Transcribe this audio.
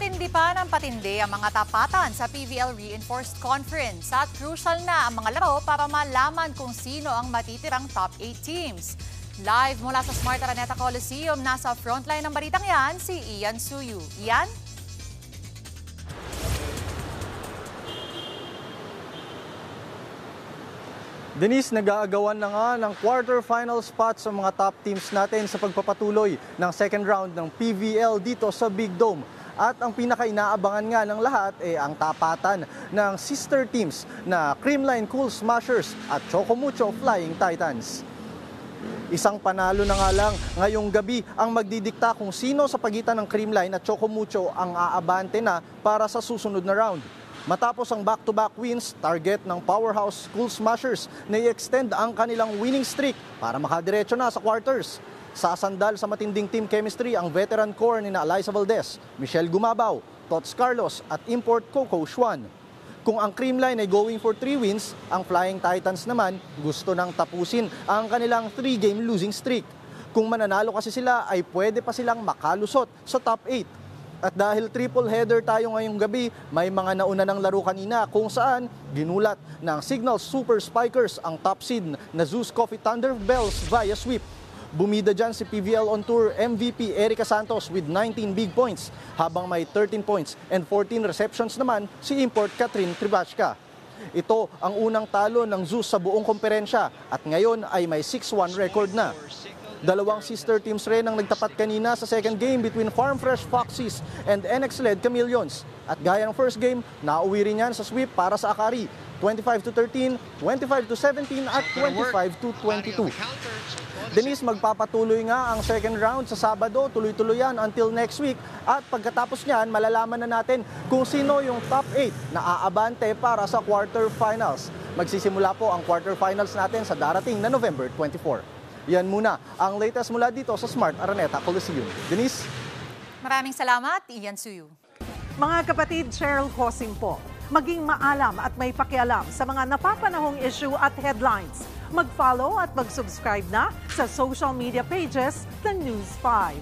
Patindi pa ng patindi ang mga tapatan sa PVL Reinforced Conference at crucial na ang mga laro para malaman kung sino ang matitirang top 8 teams. Live mula sa Smart Araneta Coliseum, nasa frontline ng balitang yan si Ian Suyu. Ian? Denise, nag-aagawan na nga ng quarterfinal spot sa mga top teams natin sa pagpapatuloy ng second round ng PVL dito sa Big Dome. At ang pinaka-inaabangan nga ng lahat ay ang tapatan ng sister teams na Creamline Cool Smashers at Chocomucho Flying Titans. Isang panalo na nga lang ngayong gabi ang magdidikta kung sino sa pagitan ng Creamline at Chocomucho ang aabante na para sa susunod na round. Matapos ang back-to-back wins, target ng powerhouse Cool Smashers na i-extend ang kanilang winning streak para makadiretso na sa quarters. Sasandal sa matinding team chemistry ang veteran core ni Alyssa Valdez, Michelle Gumabaw, Tots Carlos at import Coco Xuan. Kung ang Creamline ay going for 3 wins, ang Flying Titans naman gusto nang tapusin ang kanilang 3-game losing streak. Kung mananalo kasi sila ay pwede pa silang makalusot sa top 8. At dahil triple header tayo ngayong gabi, may mga nauna ng laro kanina kung saan ginulat ng Signal Super Spikers ang top seed na Zeus Coffee Thunder Bells via sweep. Bumida dyan si PVL On Tour MVP Erica Santos with 19 big points, habang may 13 points and 14 receptions naman si import Catherine Tribashka. Ito ang unang talo ng Zeus sa buong komperensya at ngayon ay may 6-1 record na. Dalawang sister teams rin ang nagtapat kanina sa second game between Farm Fresh Foxes and NX-led Chameleons. At gaya ng first game, nauwi rin yan sa sweep para sa Akari. 25-13, 25-17 at 25-22. Denise, magpapatuloy nga ang second round sa Sabado, tuloy-tuloy yan until next week. At pagkatapos niyan, malalaman na natin kung sino yung top 8 na aabante para sa quarterfinals. Magsisimula po ang quarterfinals natin sa darating na November 24. Yan muna ang latest mula dito sa Smart Araneta Coliseum. Denise? Maraming salamat, Ian Suyu. Mga kapatid, Cheryl Cosing po. Maging maalam at may pakialam sa mga napapanahong issue at headlines. Mag-follow at mag-subscribe na sa social media pages ng News 5.